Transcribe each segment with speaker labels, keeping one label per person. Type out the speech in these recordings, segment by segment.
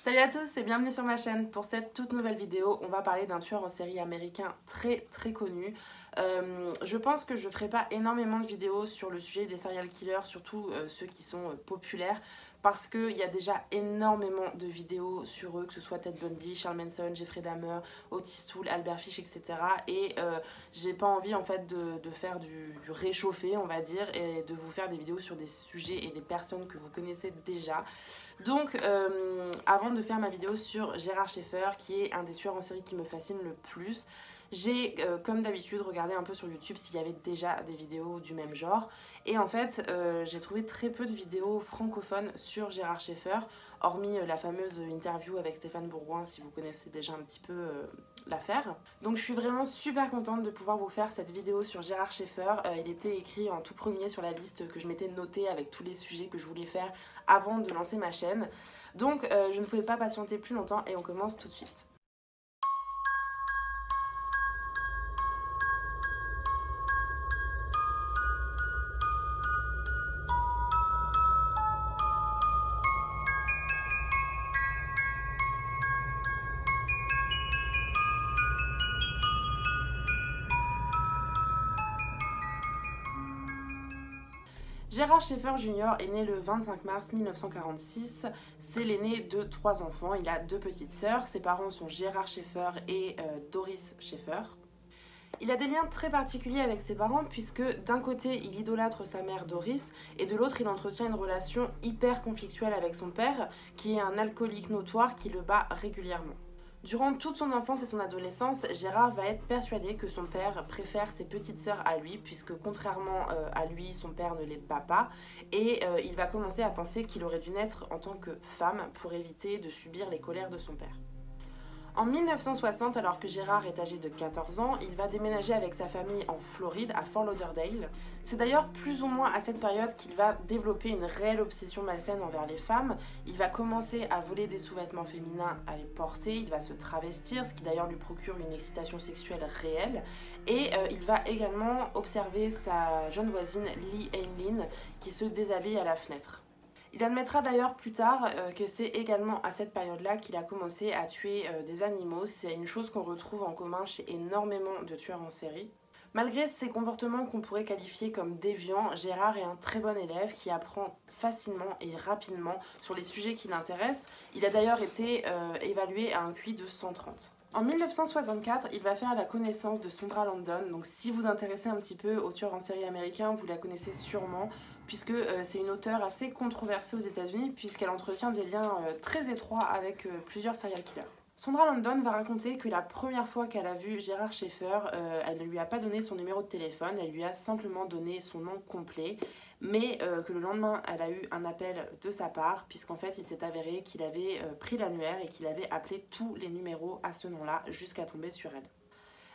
Speaker 1: Salut à tous et bienvenue sur ma chaîne. Pour cette toute nouvelle vidéo, on va parler d'un tueur en série américain très connu. Je pense que je ferai pas énormément de vidéos sur le sujet des serial killers, surtout ceux qui sont populaires, parce qu'il y a déjà énormément de vidéos sur eux, que ce soit Ted Bundy, Charles Manson, Jeffrey Dahmer, Otis Toole, Albert Fish, etc. Et j'ai pas envie en fait de faire du réchauffé, on va dire, et de vous faire des vidéos sur des sujets et des personnes que vous connaissez déjà. Donc avant de faire ma vidéo sur Gérard Schaeffer, qui est un des tueurs en série qui me fascine le plus, j'ai comme d'habitude regardé un peu sur YouTube s'il y avait déjà des vidéos du même genre. Et en fait j'ai trouvé très peu de vidéos francophones sur Gérard Schaeffer, hormis la fameuse interview avec Stéphane Bourgoin, si vous connaissez déjà un petit peu l'affaire. Donc je suis vraiment super contente de pouvoir vous faire cette vidéo sur Gérard Schaeffer. Il était écrit en tout premier sur la liste que je m'étais notée avec tous les sujets que je voulais faire avant de lancer ma chaîne. Donc je ne pouvais pas patienter plus longtemps et on commence tout de suite. Gérard Schaeffer Jr. est né le 25 mars 1946, c'est l'aîné de 3 enfants, il a 2 petites sœurs, ses parents sont Gérard Schaeffer et Doris Schaeffer. Il a des liens très particuliers avec ses parents puisque d'un côté il idolâtre sa mère Doris et de l'autre il entretient une relation hyper conflictuelle avec son père qui est un alcoolique notoire qui le bat régulièrement. Durant toute son enfance et son adolescence, Gérard va être persuadé que son père préfère ses petites sœurs à lui, puisque contrairement à lui, son père ne les bat pas, et il va commencer à penser qu'il aurait dû naître en tant que femme pour éviter de subir les colères de son père. En 1960, alors que Gérard est âgé de 14 ans, il va déménager avec sa famille en Floride, à Fort Lauderdale. C'est d'ailleurs plus ou moins à cette période qu'il va développer une réelle obsession malsaine envers les femmes. Il va commencer à voler des sous-vêtements féminins, à les porter, il va se travestir, ce qui d'ailleurs lui procure une excitation sexuelle réelle. Et il va également observer sa jeune voisine Lee Ainlin qui se déshabille à la fenêtre. Il admettra d'ailleurs plus tard que c'est également à cette période-là qu'il a commencé à tuer des animaux. C'est une chose qu'on retrouve en commun chez énormément de tueurs en série. Malgré ses comportements qu'on pourrait qualifier comme déviants, Gérard est un très bon élève qui apprend facilement et rapidement sur les sujets qui l'intéressent. Il a d'ailleurs été évalué à un QI de 130. En 1964, il va faire la connaissance de Sondra Landon. Donc si vous vous intéressez un petit peu aux tueurs en série américains, vous la connaissez sûrement, puisque c'est une auteure assez controversée aux États-Unis, puisqu'elle entretient des liens très étroits avec plusieurs serial killers. Sondra Landon va raconter que la première fois qu'elle a vu Gérard Schaeffer, elle ne lui a pas donné son numéro de téléphone, elle lui a simplement donné son nom complet, mais que le lendemain, elle a eu un appel de sa part, puisqu'en fait, il s'est avéré qu'il avait pris l'annuaire et qu'il avait appelé tous les numéros à ce nom-là jusqu'à tomber sur elle.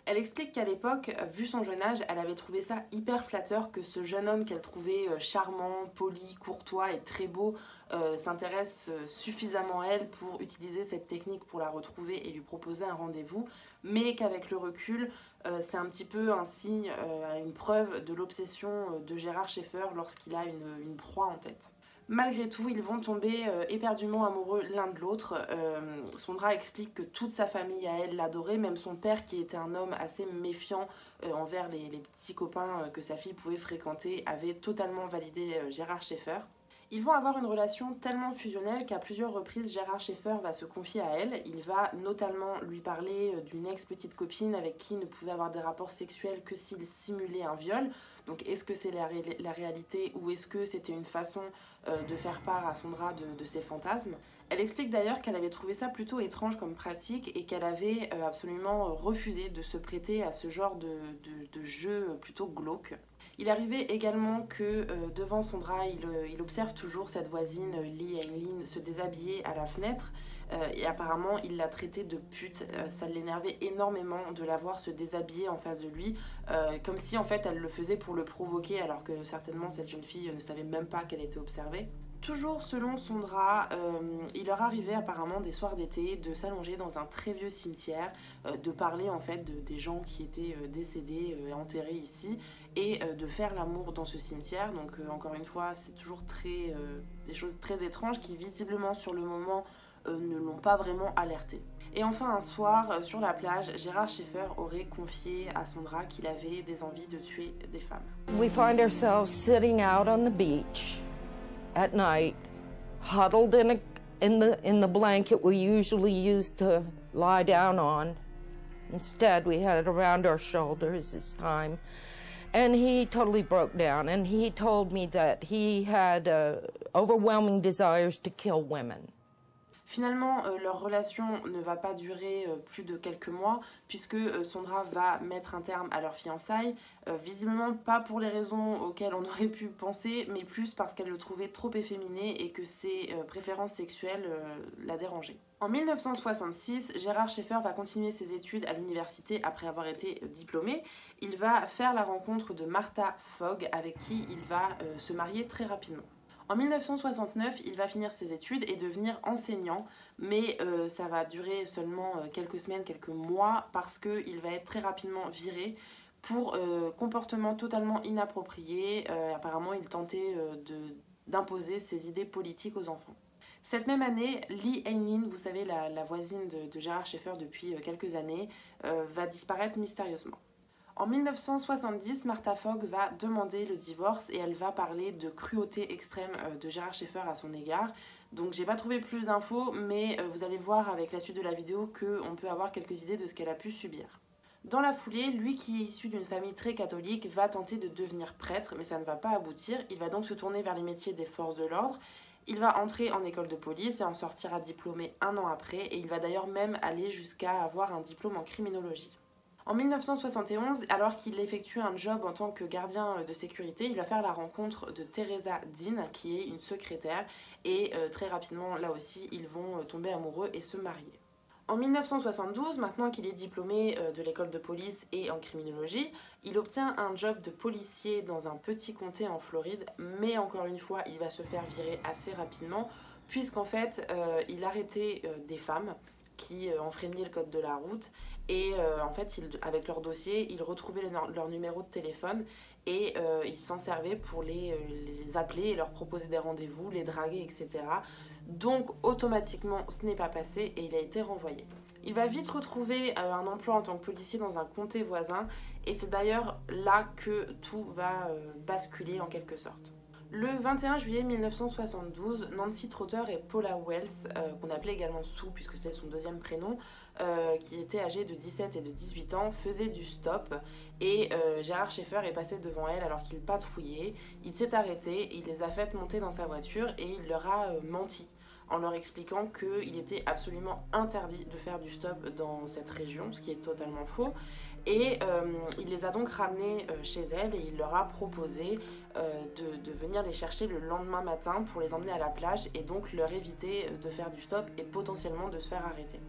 Speaker 1: Elle explique qu'à l'époque, vu son jeune âge, elle avait trouvé ça hyper flatteur que ce jeune homme qu'elle trouvait charmant, poli, courtois et très beau s'intéresse suffisamment à elle pour utiliser cette technique pour la retrouver et lui proposer un rendez-vous, mais qu'avec le recul, c'est un petit peu un signe, une preuve de l'obsession de Gérard Schaeffer lorsqu'il a une proie en tête. Malgré tout, ils vont tomber éperdument amoureux l'un de l'autre. Sondra explique que toute sa famille à elle l'adorait, même son père qui était un homme assez méfiant envers les petits copains que sa fille pouvait fréquenter avait totalement validé Gérard Schaeffer. Ils vont avoir une relation tellement fusionnelle qu'à plusieurs reprises, Gérard Schaeffer va se confier à elle. Il va notamment lui parler d'une ex-petite copine avec qui il ne pouvait avoir des rapports sexuels que s'il simulait un viol. Donc est-ce que c'est la réalité ou est-ce que c'était une façon de faire part à Sondra de ses fantasmes? Elle explique d'ailleurs qu'elle avait trouvé ça plutôt étrange comme pratique et qu'elle avait absolument refusé de se prêter à ce genre de jeu plutôt glauque. Il arrivait également que devant Sondra, il observe toujours cette voisine Lee Ainlin se déshabiller à la fenêtre et apparemment il l'a traitée de pute. Ça l'énervait énormément de la voir se déshabiller en face de lui, comme si en fait elle le faisait pour le provoquer alors que certainement cette jeune fille ne savait même pas qu'elle était observée. Toujours selon Sondra, il leur arrivait apparemment des soirs d'été de s'allonger dans un très vieux cimetière, de parler en fait des gens qui étaient décédés, enterrés ici, et de faire l'amour dans ce cimetière. Donc encore une fois, c'est toujours des choses très étranges qui visiblement sur le moment ne l'ont pas vraiment alerté. Et enfin un soir, sur la plage, Gérard Schaeffer aurait confié à Sondra qu'il avait des envies de tuer des femmes.
Speaker 2: We find ourselves sitting out on the beach at night, huddled in the blanket we usually use to lie down on. Instead, we had it around our shoulders this time. And he totally broke down, and he told me that he had overwhelming desires to kill women.
Speaker 1: Finalement, leur relation ne va pas durer plus de quelques mois, puisque Sondra va mettre un terme à leur fiançailles, visiblement pas pour les raisons auxquelles on aurait pu penser, mais plus parce qu'elle le trouvait trop efféminé et que ses préférences sexuelles la dérangeaient. En 1966, Gérard Schaeffer va continuer ses études à l'université après avoir été diplômé. Il va faire la rencontre de Martha Fogg, avec qui il va se marier très rapidement. En 1969, il va finir ses études et devenir enseignant, mais ça va durer seulement quelques semaines, quelques mois, parce qu'il va être très rapidement viré pour comportement totalement inapproprié. Apparemment, il tentait d'imposer ses idées politiques aux enfants. Cette même année, Lee Hein-lin, vous savez, la voisine de Gérard Schaeffer depuis quelques années, va disparaître mystérieusement. En 1970, Martha Fogg va demander le divorce et elle va parler de cruauté extrême de Gérard Schaeffer à son égard. Donc j'ai pas trouvé plus d'infos, mais vous allez voir avec la suite de la vidéo qu'on peut avoir quelques idées de ce qu'elle a pu subir. Dans la foulée, lui qui est issu d'une famille très catholique va tenter de devenir prêtre, mais ça ne va pas aboutir. Il va donc se tourner vers les métiers des forces de l'ordre. Il va entrer en école de police et en sortira diplômé un an après, et il va d'ailleurs même aller jusqu'à avoir un diplôme en criminologie. En 1971, alors qu'il effectue un job en tant que gardien de sécurité, il va faire la rencontre de Teresa Dean, qui est une secrétaire, et très rapidement, là aussi, ils vont tomber amoureux et se marier. En 1972, maintenant qu'il est diplômé de l'école de police et en criminologie, il obtient un job de policier dans un petit comté en Floride, mais encore une fois, il va se faire virer assez rapidement, puisqu'en fait, il arrêtait des femmes qui enfreignaient le code de la route, et en fait, avec leur dossier, il retrouvait leur numéro de téléphone et il s'en servait pour les appeler et leur proposer des rendez-vous, les draguer, etc. Donc automatiquement, ce n'est pas passé et il a été renvoyé. Il va vite retrouver un emploi en tant que policier dans un comté voisin et c'est d'ailleurs là que tout va basculer en quelque sorte. Le 21 juillet 1972, Nancy Trotter et Paula Wells, qu'on appelait également Sue puisque c'était son deuxième prénom, qui étaient âgés de 17 et de 18 ans, faisaient du stop et Gérard Schaeffer est passé devant elle alors qu'il patrouillait. Il s'est arrêté, il les a fait monter dans sa voiture et il leur a menti en leur expliquant qu'il était absolument interdit de faire du stop dans cette région, ce qui est totalement faux. Et il les a donc ramenés chez elle et il leur a proposé de venir les chercher le lendemain matin pour les emmener à la plage et donc leur éviter de faire du stop et potentiellement de se faire arrêter.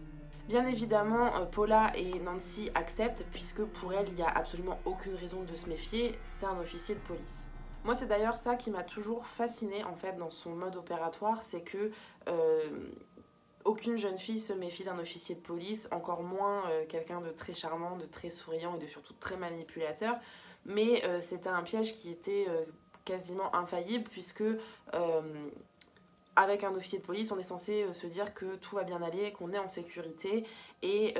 Speaker 1: Bien évidemment, Paula et Nancy acceptent puisque pour elles, il n'y a absolument aucune raison de se méfier, c'est un officier de police. Moi, c'est d'ailleurs ça qui m'a toujours fascinée en fait dans son mode opératoire, c'est que aucune jeune fille se méfie d'un officier de police, encore moins quelqu'un de très charmant, de très souriant et de surtout très manipulateur. Mais c'était un piège qui était quasiment infaillible puisque avec un officier de police, on est censé se dire que tout va bien aller, qu'on est en sécurité et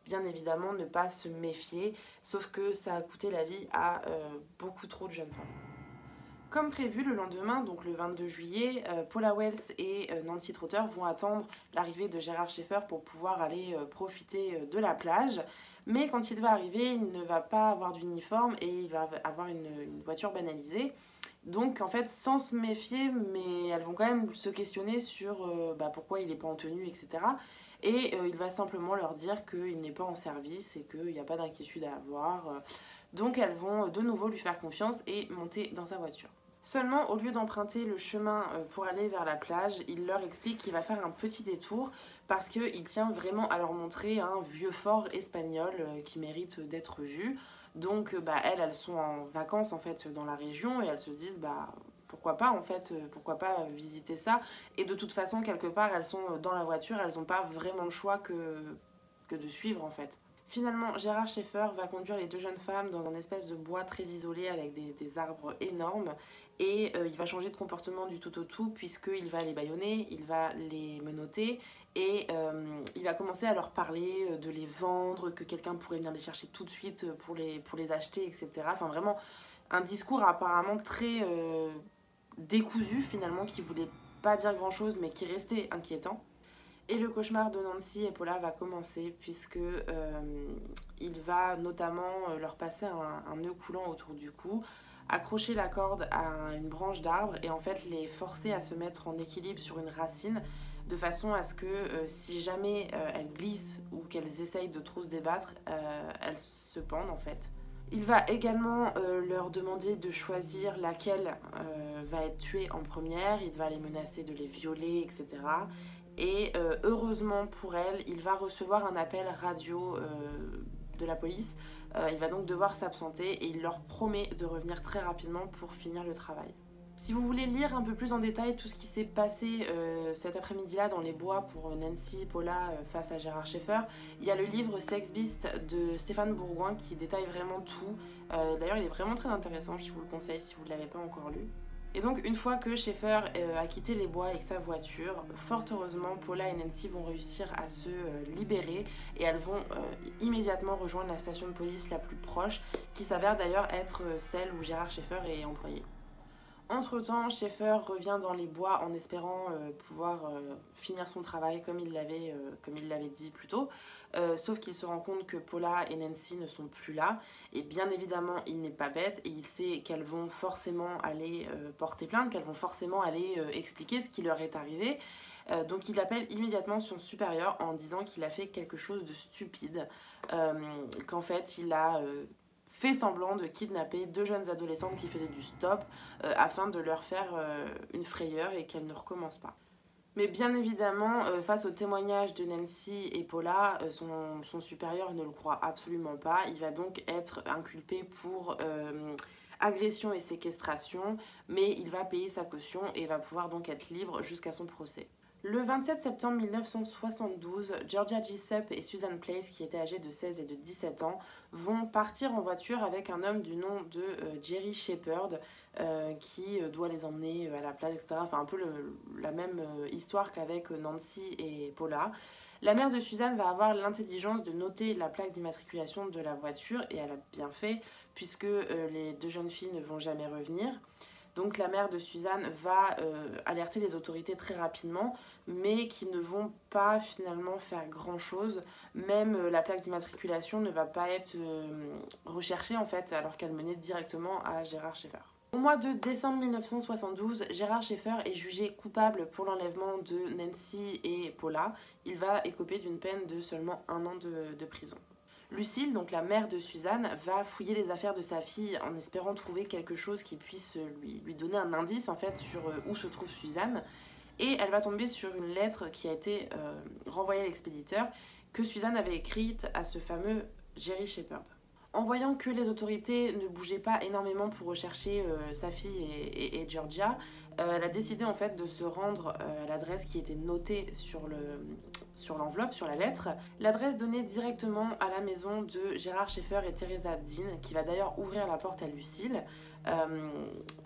Speaker 1: bien évidemment ne pas se méfier, sauf que ça a coûté la vie à beaucoup trop de jeunes femmes. Comme prévu, le lendemain, donc le 22 juillet, Paula Wells et Nancy Trotter vont attendre l'arrivée de Gérard Schaeffer pour pouvoir aller profiter de la plage. Mais quand il va arriver, il ne va pas avoir d'uniforme et il va avoir une voiture banalisée. Donc en fait, sans se méfier, mais elles vont quand même se questionner sur pourquoi il n'est pas en tenue, etc. Et il va simplement leur dire qu'il n'est pas en service et qu'il n'y a pas d'inquiétude à avoir. Donc elles vont de nouveau lui faire confiance et monter dans sa voiture. Seulement, au lieu d'emprunter le chemin pour aller vers la plage, il leur explique qu'il va faire un petit détour parce qu'il tient vraiment à leur montrer un vieux fort espagnol qui mérite d'être vu. Donc elles sont en vacances en fait dans la région et elles se disent pourquoi pas en fait, pourquoi pas visiter ça. Et de toute façon, quelque part, elles sont dans la voiture, elles n'ont pas vraiment le choix que de suivre en fait. Finalement, Gérard Schaeffer va conduire les 2 jeunes femmes dans un espèce de bois très isolé avec des arbres énormes et il va changer de comportement du tout au tout puisqu'il va les bâillonner, il va les menotter et il va commencer à leur parler de les vendre, que quelqu'un pourrait venir les chercher tout de suite pour les acheter, etc. Enfin vraiment un discours apparemment très décousu finalement qui voulait pas dire grand chose mais qui restait inquiétant. Et le cauchemar de Nancy et Paula va commencer puisque il va notamment leur passer un nœud coulant autour du cou, accrocher la corde à une branche d'arbre et en fait les forcer à se mettre en équilibre sur une racine de façon à ce que si jamais elles glissent ou qu'elles essayent de trop se débattre, elles se pendent en fait. Il va également leur demander de choisir laquelle va être tuée en première, il va les menacer de les violer, etc. Et heureusement pour elle, il va recevoir un appel radio de la police. Il va donc devoir s'absenter et il leur promet de revenir très rapidement pour finir le travail. Si vous voulez lire un peu plus en détail tout ce qui s'est passé cet après-midi-là dans les bois pour Nancy, Paula face à Gérard Schaeffer, il y a le livre Sex Beast de Stéphane Bourgoin qui détaille vraiment tout. D'ailleurs, il est vraiment très intéressant, je vous le conseille si vous ne l'avez pas encore lu. Et donc une fois que Schaeffer a quitté les bois avec sa voiture, fort heureusement Paula et Nancy vont réussir à se libérer et elles vont immédiatement rejoindre la station de police la plus proche qui s'avère d'ailleurs être celle où Gérard Schaeffer est employé. Entre-temps, Schaeffer revient dans les bois en espérant pouvoir finir son travail comme il l'avait dit plus tôt. Sauf qu'il se rend compte que Paula et Nancy ne sont plus là. Et bien évidemment, il n'est pas bête et il sait qu'elles vont forcément aller porter plainte, qu'elles vont forcément aller expliquer ce qui leur est arrivé. Donc il appelle immédiatement son supérieur en disant qu'il a fait quelque chose de stupide, qu'en fait il a fait semblant de kidnapper 2 jeunes adolescentes qui faisaient du stop afin de leur faire une frayeur et qu'elles ne recommencent pas. Mais bien évidemment, face au témoignage de Nancy et Paula, son supérieur ne le croit absolument pas. Il va donc être inculpé pour agression et séquestration, mais il va payer sa caution et va pouvoir donc être libre jusqu'à son procès. Le 27 septembre 1972, Georgia Jessup et Susan Place, qui étaient âgées de 16 et de 17 ans, vont partir en voiture avec un homme du nom de Jerry Shepherd, qui doit les emmener à la plage, etc. Enfin, un peu la même histoire qu'avec Nancy et Paula. La mère de Susan va avoir l'intelligence de noter la plaque d'immatriculation de la voiture, et elle a bien fait, puisque les 2 jeunes filles ne vont jamais revenir. Donc la mère de Suzanne va alerter les autorités très rapidement, mais qui ne vont pas finalement faire grand chose. Même la plaque d'immatriculation ne va pas être recherchée en fait, alors qu'elle menait directement à Gérard Schaeffer. Au mois de décembre 1972, Gérard Schaeffer est jugé coupable pour l'enlèvement de Nancy et Paula. Il va écoper d'une peine de seulement 1 an de prison. Lucille, donc la mère de Suzanne, va fouiller les affaires de sa fille en espérant trouver quelque chose qui puisse lui donner un indice en fait sur où se trouve Suzanne. Et elle va tomber sur une lettre qui a été renvoyée à l'expéditeur que Suzanne avait écrite à ce fameux Jerry Shepherd. En voyant que les autorités ne bougeaient pas énormément pour rechercher sa fille et Georgia, elle a décidé en fait de se rendre à l'adresse qui était notée sur l'enveloppe, sur la lettre. L'adresse donnée directement à la maison de Gérard Schaeffer et Teresa Dean, qui va d'ailleurs ouvrir la porte à Lucille.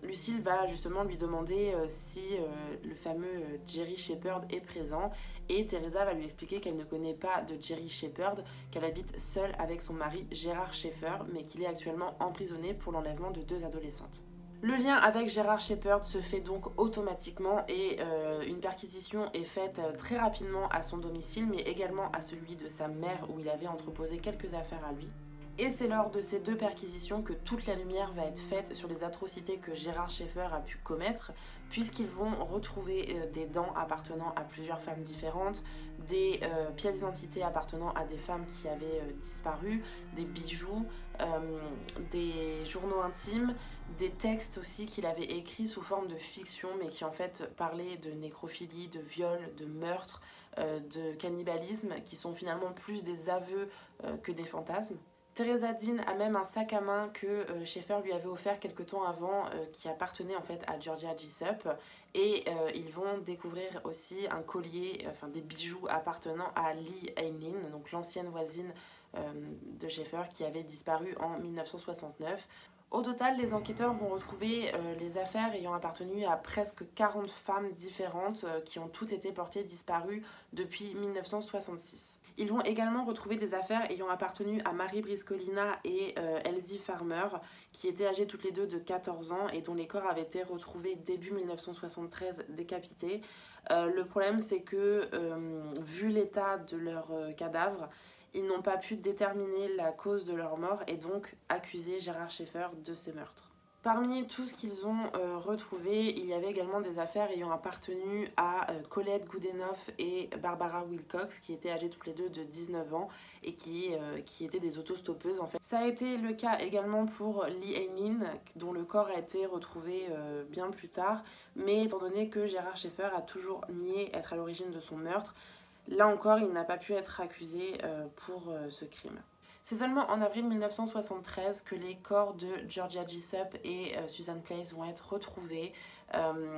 Speaker 1: Lucille va justement lui demander si le fameux Jerry Shepherd est présent, et Teresa va lui expliquer qu'elle ne connaît pas de Jerry Shepherd, qu'elle habite seule avec son mari Gérard Schaeffer, mais qu'il est actuellement emprisonné pour l'enlèvement de 2 adolescentes. Le lien avec Gérard Shepherd se fait donc automatiquement et une perquisition est faite très rapidement à son domicile, mais également à celui de sa mère où il avait entreposé quelques affaires à lui. Et c'est lors de ces 2 perquisitions que toute la lumière va être faite sur les atrocités que Gérard Schaeffer a pu commettre, puisqu'ils vont retrouver des dents appartenant à plusieurs femmes différentes, des pièces d'identité appartenant à des femmes qui avaient disparu, des bijoux, des journaux intimes, des textes aussi qu'il avait écrits sous forme de fiction, mais qui en fait parlaient de nécrophilie, de viol, de meurtre, de cannibalisme, qui sont finalement plus des aveux que des fantasmes. Teresa Dean a même un sac à main que Schaeffer lui avait offert quelque temps avant qui appartenait en fait à Georgia Jessup, et ils vont découvrir aussi un collier, enfin des bijoux appartenant à Lee Heinlein, donc l'ancienne voisine de Schaeffer qui avait disparu en 1969. Au total, les enquêteurs vont retrouver les affaires ayant appartenu à presque 40 femmes différentes qui ont toutes été portées disparues depuis 1966. Ils vont également retrouver des affaires ayant appartenu à Mary Briscolina et Elsie Farmer, qui étaient âgées toutes les deux de 14 ans et dont les corps avaient été retrouvés début 1973 décapités. Le problème, c'est que, vu l'état de leurs cadavres, ils n'ont pas pu déterminer la cause de leur mort et donc accuser Gerhard Schaeffer de ces meurtres. Parmi tout ce qu'ils ont retrouvé, il y avait également des affaires ayant appartenu à Colette Goodenough et Barbara Wilcox, qui étaient âgées toutes les deux de 19 ans et qui étaient des autostoppeuses en fait. Ça a été le cas également pour Lee Heinlein, dont le corps a été retrouvé bien plus tard, mais étant donné que Gerhard Schaeffer a toujours nié être à l'origine de son meurtre, là encore il n'a pas pu être accusé pour ce crime. C'est seulement en avril 1973 que les corps de Georgia Jessup et Susan Place vont être retrouvés.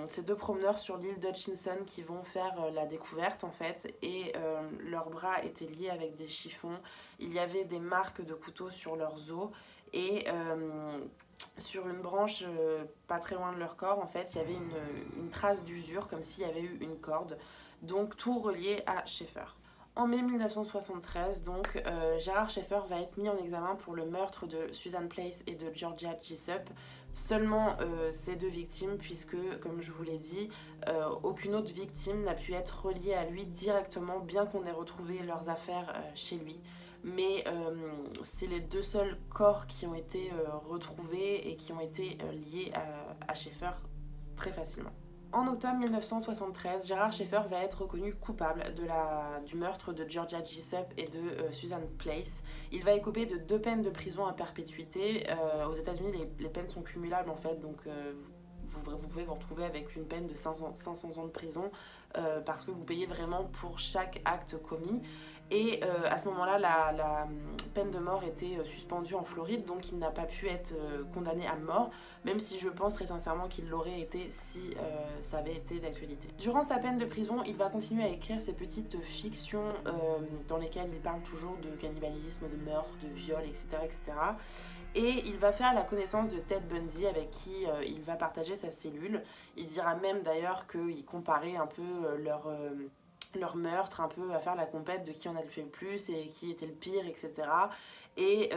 Speaker 1: Ces deux promeneurs sur l'île d'Hutchinson qui vont faire la découverte en fait, et leurs bras étaient liés avec des chiffons. Il y avait des marques de couteaux sur leurs os et sur une branche pas très loin de leur corps en fait, il y avait une trace d'usure comme s'il y avait eu une corde. Donc tout relié à Schaeffer. En mai 1973, donc, Gerhard Schaeffer va être mis en examen pour le meurtre de Susan Place et de Georgia Jessup. Seulement ces deux victimes, puisque, comme je vous l'ai dit, aucune autre victime n'a pu être reliée à lui directement, bien qu'on ait retrouvé leurs affaires chez lui. Mais c'est les deux seuls corps qui ont été retrouvés et qui ont été liés à Schaeffer très facilement. En octobre 1973, Gerhard Schaeffer va être reconnu coupable du meurtre de Georgia Jessup et de Susan Place. Il va écoper de 2 peines de prison à perpétuité. Aux États-Unis, les peines sont cumulables en fait, donc vous pouvez vous retrouver avec une peine de 500 ans de prison parce que vous payez vraiment pour chaque acte commis. Et à ce moment-là, la peine de mort était suspendue en Floride, donc il n'a pas pu être condamné à mort, même si je pense très sincèrement qu'il l'aurait été si ça avait été d'actualité. Durant sa peine de prison, il va continuer à écrire ces petites fictions dans lesquelles il parle toujours de cannibalisme, de meurtre, de viol, etc., etc. Et il va faire la connaissance de Ted Bundy avec qui il va partager sa cellule. Il dira même d'ailleurs qu'il comparait un peu leur meurtre, un peu à faire la compète de qui en a tué le plus et qui était le pire, etc. Et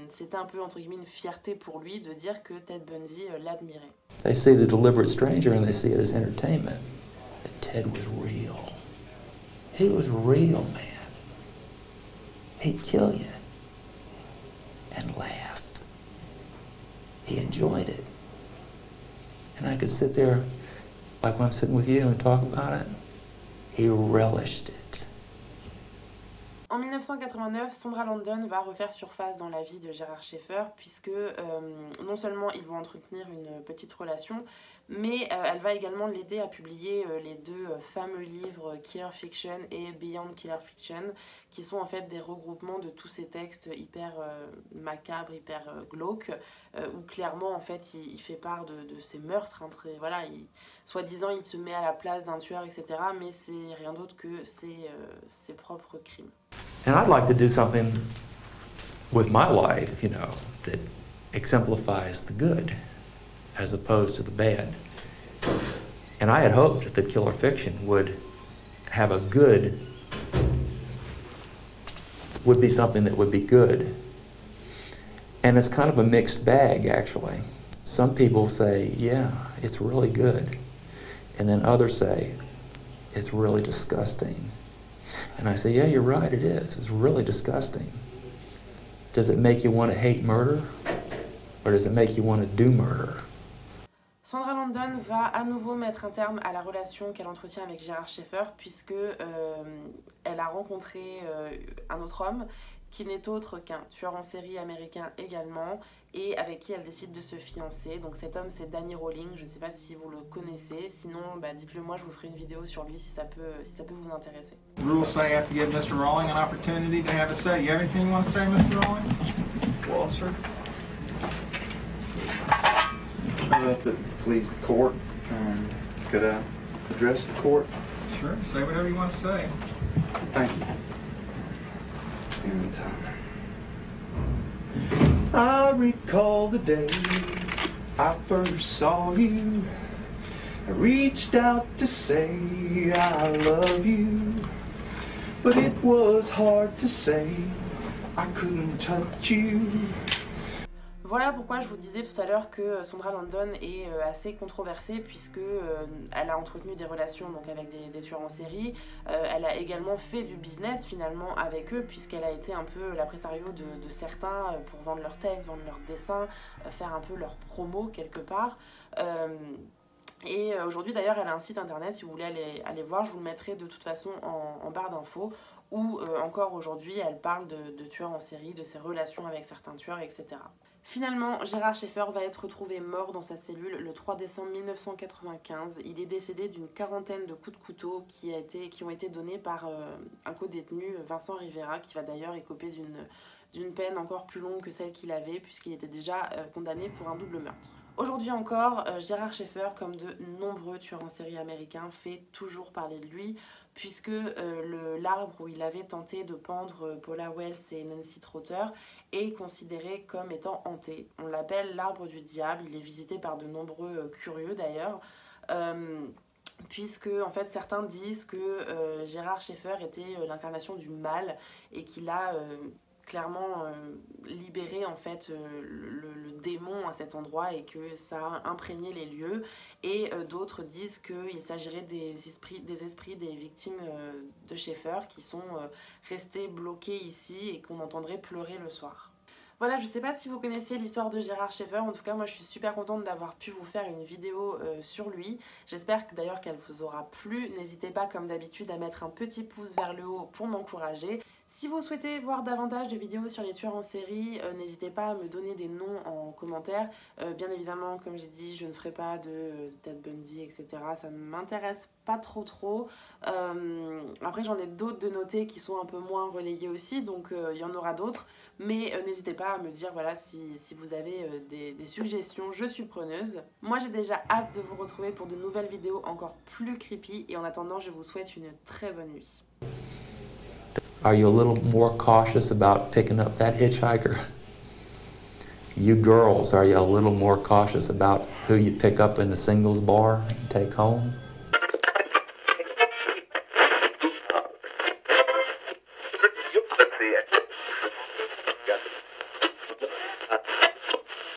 Speaker 1: c'était un peu entre guillemets une fierté pour lui de dire que Ted Bundy l'admirait.
Speaker 3: They see the deliberate stranger and they see it as entertainment. But Ted was real. He was real, man. He'd kill you and laugh. He enjoyed it. And I could sit there like when I'm sitting with you and talk about it. He relished it.
Speaker 1: En 1989, Sondra Landon va refaire surface dans la vie de Gerhard Schaeffer puisque non seulement ils vont entretenir une petite relation, mais elle va également l'aider à publier les 2 fameux livres Killer Fiction et Beyond Killer Fiction, qui sont en fait des regroupements de tous ces textes hyper macabres, hyper glauques, où clairement en fait il fait part de ces meurtres, hein, voilà, soi-disant il se met à la place d'un tueur, etc., mais c'est rien d'autre que ses propres crimes.
Speaker 3: And I'd like to do something with my life, you know, that exemplifies the good as opposed to the bad. And I had hoped that Killer Fiction would have a good, would be something that would be good. And it's kind of a mixed bag, actually. Some people say, yeah, it's really good. And then others say, it's really disgusting. And I say, yeah, you're right, it is. It's really disgusting. Does it make you want to hate murder? Or does it make you want to do murder?
Speaker 1: Sondra Landon va à nouveau mettre un terme à la relation qu'elle entretient avec Gerhard Schaeffer puisque elle a rencontré un autre homme qui n'est autre qu'un tueur en série américain également et avec qui elle décide de se fiancer. Donc cet homme c'est Danny Rowling, je ne sais pas si vous le connaissez, sinon dites-le moi, je vous ferai une vidéo sur lui si ça peut vous intéresser.
Speaker 4: Rules say I have to give Mr. Rowling an opportunity to have a say. You have anything you want to say, Mr. Rowling? Walser. If it please the court, could I address the court?
Speaker 5: Sure, say whatever you want to say.
Speaker 4: Thank you. And I recall the day I first saw you. I reached out to say I love you, but it was hard to say I couldn't touch you.
Speaker 1: Voilà pourquoi je vous disais tout à l'heure que Sondra Landon est assez controversée puisque elle a entretenu des relations donc avec des tueurs en série. Elle a également fait du business finalement avec eux puisqu'elle a été un peu l'impresario de certains pour vendre leurs textes, vendre leurs dessins, faire un peu leur promo quelque part. Et aujourd'hui d'ailleurs elle a un site internet, si vous voulez aller voir, je vous le mettrai de toute façon en barre d'infos, où encore aujourd'hui elle parle de tueurs en série, de ses relations avec certains tueurs, etc. Finalement, Gérard Schaeffer va être retrouvé mort dans sa cellule le 3 décembre 1995. Il est décédé d'une quarantaine de coups de couteau qui ont été donnés par un co-détenu, Vincent Rivera, qui va d'ailleurs écoper d'une peine encore plus longue que celle qu'il avait puisqu'il était déjà condamné pour un double meurtre. Aujourd'hui encore, Gérard Schaeffer, comme de nombreux tueurs en série américains, fait toujours parler de lui puisque l'arbre où il avait tenté de pendre Paula Wells et Nancy Trotter est considéré comme étant hanté. On l'appelle l'arbre du diable, il est visité par de nombreux curieux d'ailleurs, puisque en fait certains disent que Gérard Schaeffer était l'incarnation du mal et qu'il a clairement libéré en fait le démon à cet endroit et que ça a imprégné les lieux, et d'autres disent qu'il s'agirait des esprits des victimes de Schaeffer qui sont restés bloqués ici et qu'on entendrait pleurer le soir. Voilà, je sais pas si vous connaissiez l'histoire de Gérard Schaeffer, en tout cas moi je suis super contente d'avoir pu vous faire une vidéo sur lui. J'espère d'ailleurs qu'elle vous aura plu. N'hésitez pas comme d'habitude à mettre un petit pouce vers le haut pour m'encourager. Si vous souhaitez voir davantage de vidéos sur les tueurs en série, n'hésitez pas à me donner des noms en commentaire. Bien évidemment, comme j'ai dit, je ne ferai pas de Ted Bundy, etc. Ça ne m'intéresse pas trop. Après, j'en ai d'autres de notés qui sont un peu moins relayés aussi, donc il y en aura d'autres. Mais n'hésitez pas à me dire voilà, si vous avez des suggestions, je suis preneuse. Moi, j'ai déjà hâte de vous retrouver pour de nouvelles vidéos encore plus creepy. Et en attendant, je vous souhaite une très bonne nuit.
Speaker 3: Are you a little more cautious about picking up that hitchhiker? You girls, are you a little more cautious about who you pick up in the singles bar and take home?